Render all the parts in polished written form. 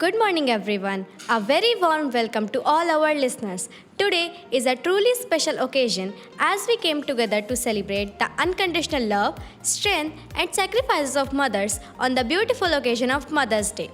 Good morning, everyone. A very warm welcome to all our listeners. Today is a truly special occasion as we came together to celebrate the unconditional love, strength, and sacrifices of mothers on the beautiful occasion of Mother's Day.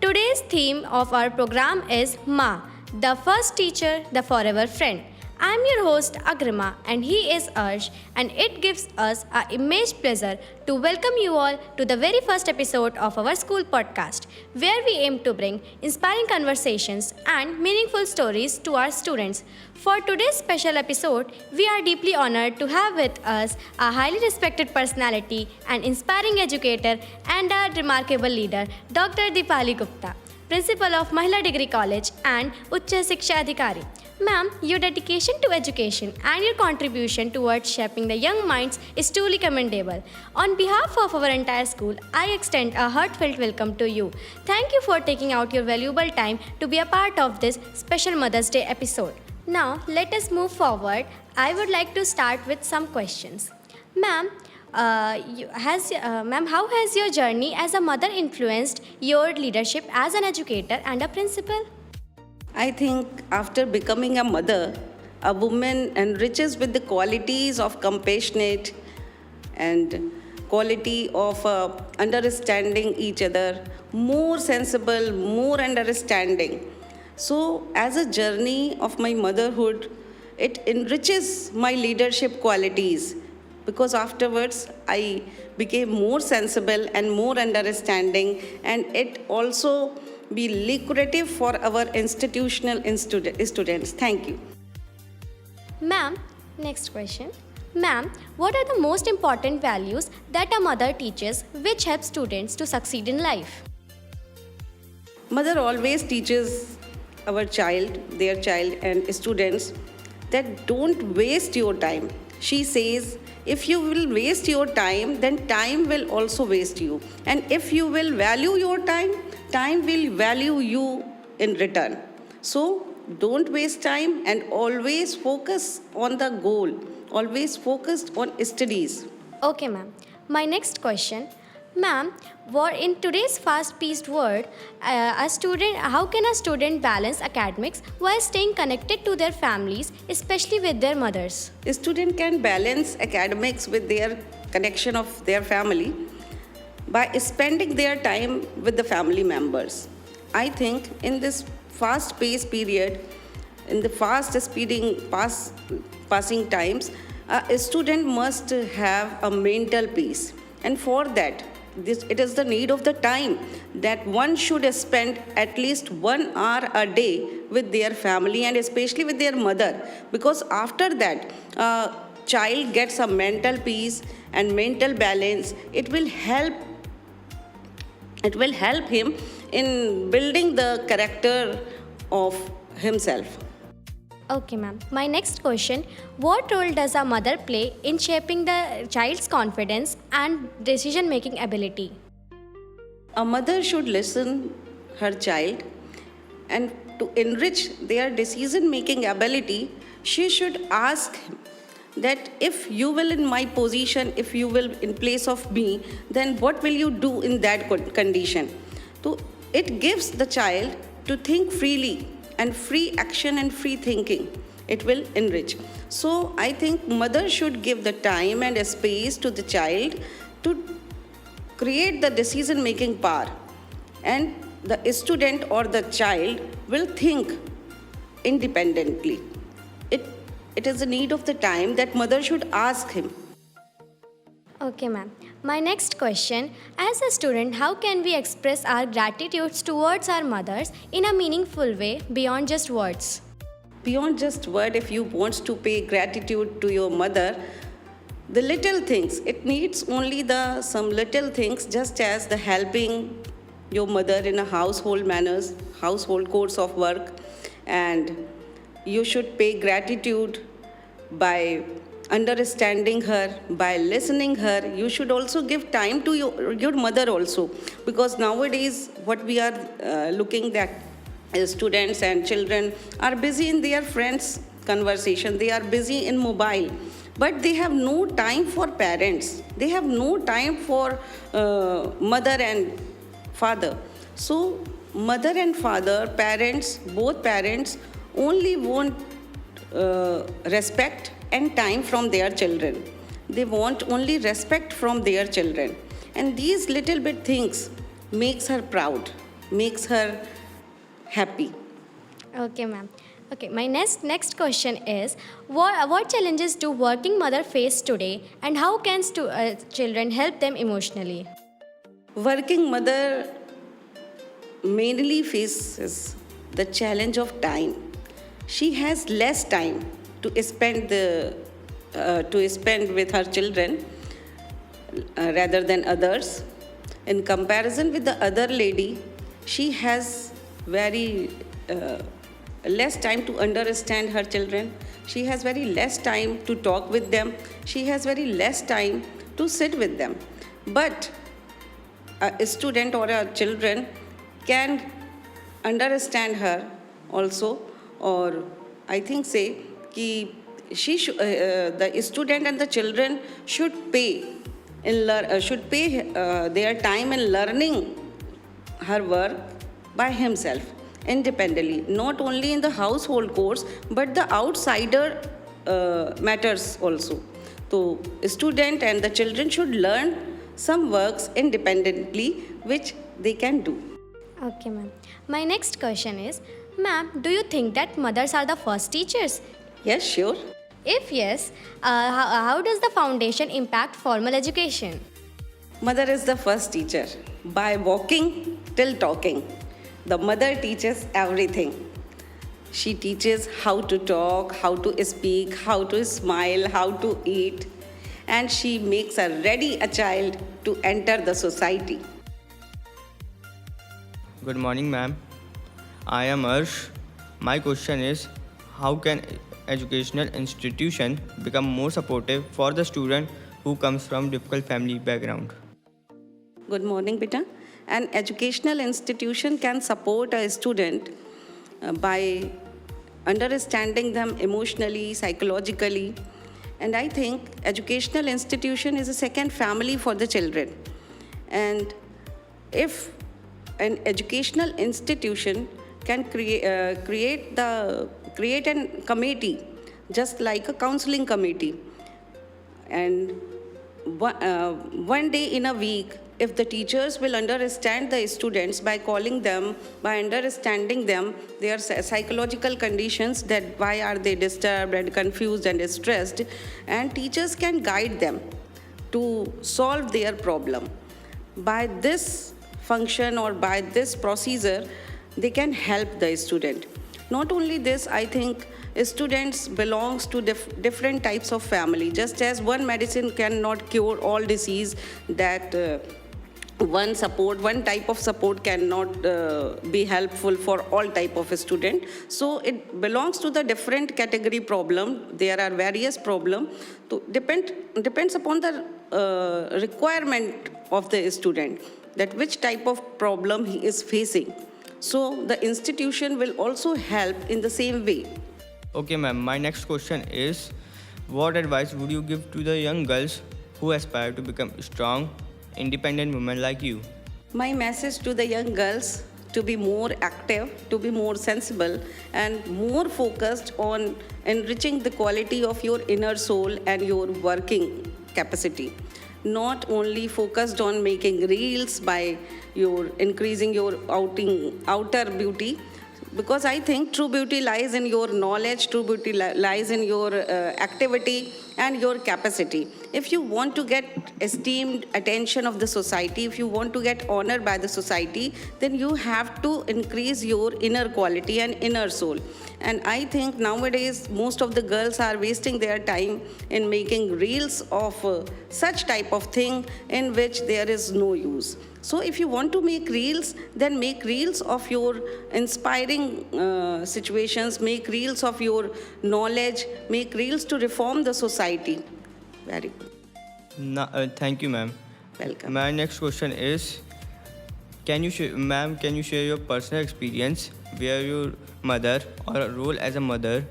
Today's theme of our program is Ma, the first teacher, the forever friend. I'm your host Agrima and he is Arsh, and it gives us a immense pleasure to welcome you all to the very first episode of our school podcast, where we aim to bring inspiring conversations and meaningful stories to our students. For today's special episode, we are deeply honored to have with us a highly respected personality, an inspiring educator, and a remarkable leader, Dr. Deepali Gupta, Principal of Mahila Degree College and Ucha Shiksha Adhikari. Ma'am, your dedication to education and your contribution towards shaping the young minds is truly commendable. On behalf of our entire school, I extend a heartfelt welcome to you. Thank you for taking out your valuable time to be a part of this special Mother's Day episode. Now, let us move forward. I would like to start with some questions. Ma'am, how has your journey as a mother influenced your leadership as an educator and a principal? I think after becoming a mother, a woman enriches with the qualities of compassionate and quality of understanding each other, more sensible, more understanding. So, as a journey of my motherhood, it enriches my leadership qualities because afterwards I became more sensible and more understanding, and it also be lucrative for our institutional students. Thank you. Ma'am, next question. Ma'am, what are the most important values that a mother teaches which help students to succeed in life? Mother always teaches their child and students that don't waste your time. She says, if you will waste your time, then time will also waste you. And if you will value your time, time will value you in return. So don't waste time and always focus on the goal. Always focused on studies. Okay, ma'am. My next question. Ma'am, in today's fast-paced world, how can a student balance academics while staying connected to their families, especially with their mothers? A student can balance academics with their connection of their family by spending their time with the family members. I think in this fast-paced period, in the passing times, a student must have a mental peace, and for that, it is the need of the time that one should spend at least 1 hour a day with their family and especially with their mother, because after that child gets a mental peace and mental balance. It will help him in building the character of himself. Okay, ma'am. My next question. What role does a mother play in shaping the child's confidence and decision-making ability? A mother should listen her child, and to enrich their decision-making ability, she should ask him that if you will in my position, if you will in place of me, then what will you do in that condition? So it gives the child to think freely, and free action and free thinking. It will enrich. So I think mother should give the time and a space to the child to create the decision making power, and the student or the child will think independently. It is a need of the time that mother should ask him. Okay, ma'am. My next question. As a student, how can we express our gratitudes towards our mothers in a meaningful way beyond just words? Beyond just word, if you want to pay gratitude to your mother, the little things, it needs only some little things, just as the helping your mother in a household manners, household course of work, and you should pay gratitude by understanding her, by listening her. You should also give time to your mother also, because nowadays what we are looking that students and children are busy in their friends conversation, they are busy in mobile, but they have no time for parents, they have no time for mother and father. So mother and father, both parents only want respect and time from their children. They want only respect from their children. And these little bit things makes her proud, makes her happy. Okay, ma'am. Okay, my next question is what challenges do working mother face today, and how can children help them emotionally? Working mother mainly faces the challenge of time. She has less time to spend with her children rather than others. In comparison with the other lady, she has very less time to understand her children. She has very less time to talk with them. She has very less time to sit with them. But a student or a children can understand her also, or I think say कि the student and the children should pay their time in learning her work by himself independently, not only in the household course but the outsider matters also. So student and the children should learn some works independently which they can do. Okay, ma'am. My next question is, ma'am, do you think that mothers are the first teachers? Yes, sure. If yes, how does the foundation impact formal education? Mother is the first teacher. By walking till talking, the mother teaches everything. She teaches how to talk, how to speak, how to smile, how to eat, and she makes a child to enter the society. Good morning, ma'am. I am Arsh. My question is, how can educational institution become more supportive for the student who comes from difficult family background? Good morning, beta. An educational institution can support a student by understanding them emotionally, psychologically. And I think educational institution is a second family for the children. And if an educational institution can create a committee, just like a counseling committee, and one day in a week, if the teachers will understand the students by calling them, by understanding them, their psychological conditions, that why are they disturbed and confused and stressed, and teachers can guide them to solve their problem. By this function or by this procedure, they can help the student. Not only this, I think students belongs to different types of family. Just as one medicine cannot cure all disease, that one type of support cannot be helpful for all type of a student. So it belongs to the different category problem. There are various problem. So depends upon the requirement of the student, that which type of problem he is facing. So the institution will also help in the same way. Okay, ma'am. My next question is, what advice would you give to the young girls who aspire to become strong, independent women like you? My message to the young girls: to be more active, to be more sensible, and more focused on enriching the quality of your inner soul and your working capacity. Not only focused on making reels by your increasing your outer beauty, because I think true beauty lies in your knowledge, true beauty lies in your activity and your capacity. If you want to get esteemed attention of the society, if you want to get honored by the society, then you have to increase your inner quality and inner soul. And I think nowadays most of the girls are wasting their time in making reels of such type of thing in which there is no use. So if you want to make reels, then make reels of your inspiring situations, make reels of your knowledge, make reels to reform the society. Very good. Thank you, ma'am. Welcome. My next question is, can you share your personal experience where your mother or a role as a mother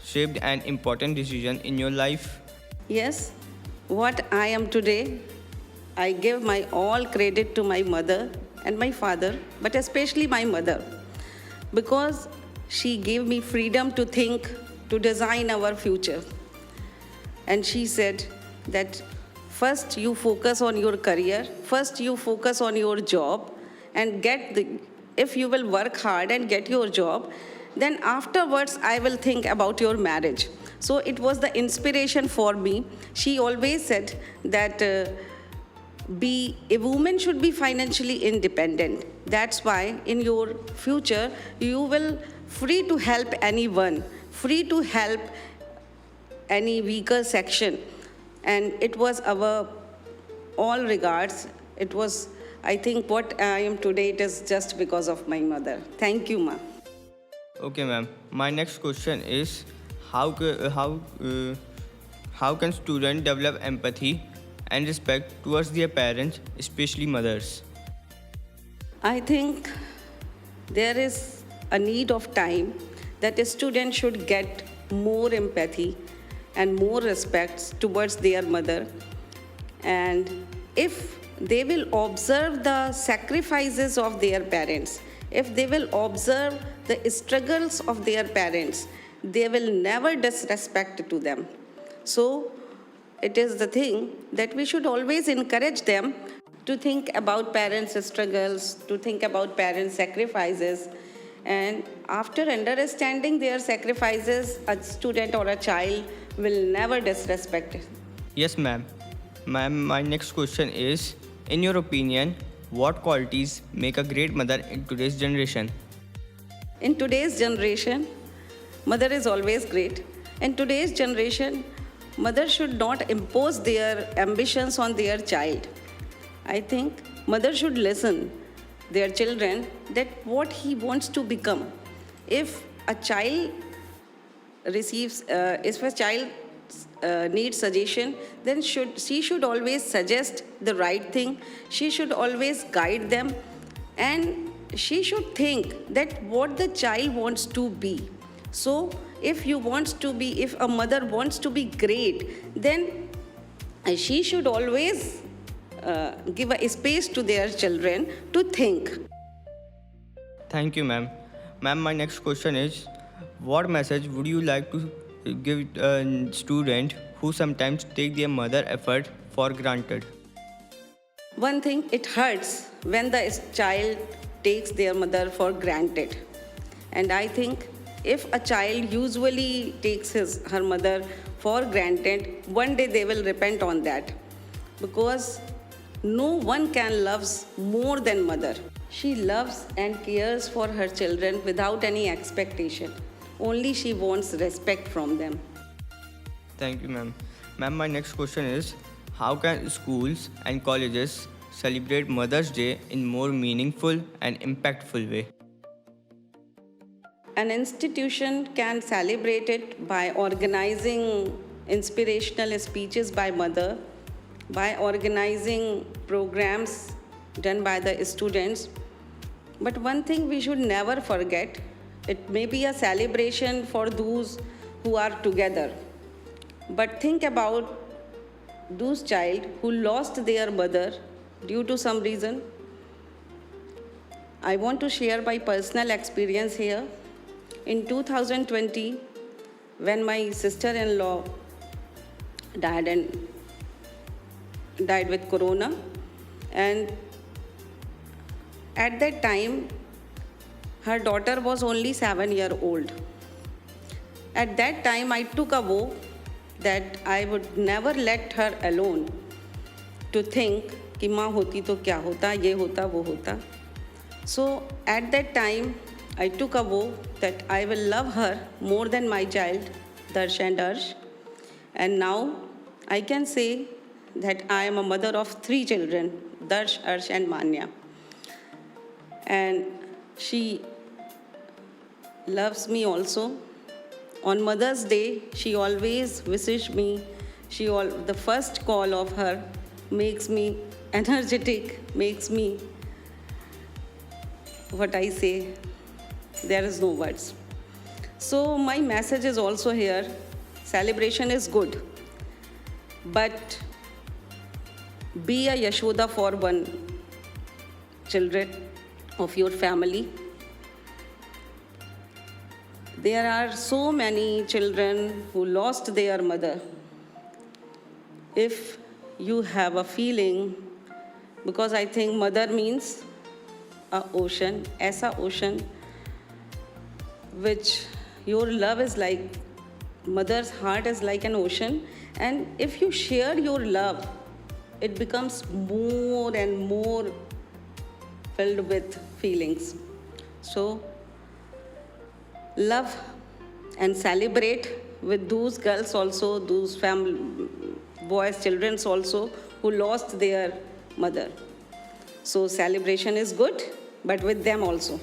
shaped an important decision in your life? Yes, what I am today, I give my all credit to my mother, and my father, but especially my mother, because she gave me freedom to think, to design our future. And she said that first you focus on your career, first you focus on your job, and if you will work hard and get your job, then afterwards I will think about your marriage. So it was the inspiration for me. She always said that a woman should be financially independent. That's why in your future you will free to help anyone, free to help any weaker section. And it was our all regards. It was, I think, what I am today, it is just because of my mother. Thank you, ma. Okay, ma'am. My next question is how can students develop empathy and respect towards their parents, especially mothers? I think there is a need of time that a student should get more empathy and more respect towards their mother. And if they will observe the sacrifices of their parents, if they will observe the struggles of their parents, they will never disrespect to them. So it is the thing that we should always encourage them to think about parents' struggles, to think about parents' sacrifices. And after understanding their sacrifices, a student or a child will never disrespect it. Yes, ma'am. Ma'am, my next question is, in your opinion, what qualities make a great mother in today's generation? In today's generation, mother is always great. In today's generation, mother should not impose their ambitions on their child. I think mother should listen their children that what he wants to become. If a child needs suggestion, then she should always suggest the right thing. She should always guide them, and she should think that what the child wants to be. So if a mother wants to be great, then she should always give a space to their children to think. Thank you, ma'am. Ma'am, my next question is, what message would you like to give a student who sometimes take their mother effort for granted? One thing, it hurts when the child takes their mother for granted. And I think if a child usually takes her mother for granted, one day they will repent on that. Because no one can love more than mother. She loves and cares for her children without any expectation. Only she wants respect from them. Thank you, ma'am. Ma'am, my next question is, how can schools and colleges celebrate Mother's Day in more meaningful and impactful way? An institution can celebrate it by organizing inspirational speeches by mother, by organizing programs done by the students. But one thing we should never forget, it may be a celebration for those who are together. But think about those child who lost their mother due to some reason. I want to share my personal experience here. In 2020, when my sister-in-law died with corona, and at that time her daughter was only 7 years old. At that time I took a vow that I would never let her alone to think कि माँ होती तो क्या होता, ये होता, वो होता. So at that time I took a vow that I will love her more than my child, Darsh and Arsh. And now I can say that I am a mother of 3 children, Darsh, Arsh and Manya. And she loves me also. On Mother's Day, she always wishes me. The first call of her makes me energetic, makes me, what I say, there is no words. So my message is also here. Celebration is good, but be a Yashoda for one children of your family. There are so many children who lost their mother. If you have a feeling, because I think mother means a ocean, aisa ocean, which your love is like, mother's heart is like an ocean, and if you share your love, it becomes more and more filled with feelings. So love and celebrate with those girls also, those family boys, children also who lost their mother. So celebration is good, but with them also.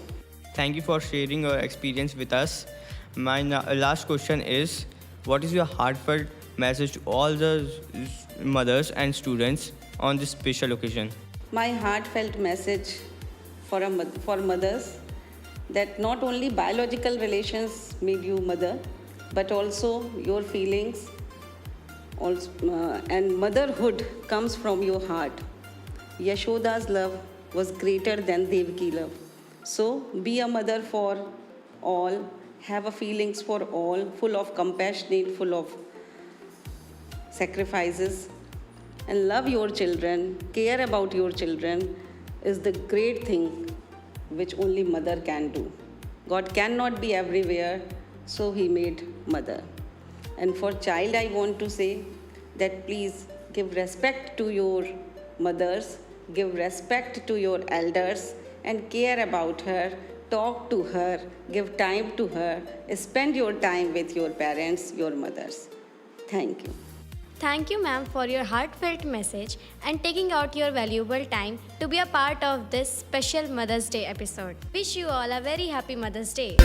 Thank you for sharing your experience with us. My last question is, what is your heartfelt message to all the mothers and students on this special occasion? My heartfelt message for mothers, that not only biological relations made you mother, but also your feelings also, and motherhood comes from your heart. Yashoda's love was greater than Devaki love. So be a mother for all, have a feelings for all, full of compassion, full of sacrifices, and love your children, care about your children is the great thing which only mother can do. God cannot be everywhere, so he made mother. And for child, I want to say that please give respect to your mothers, give respect to your elders, and care about her, talk to her, give time to her, spend your time with your parents, your mothers. Thank you. Thank you, ma'am, for your heartfelt message and taking out your valuable time to be a part of this special Mother's Day episode. Wish you all a very happy Mother's Day.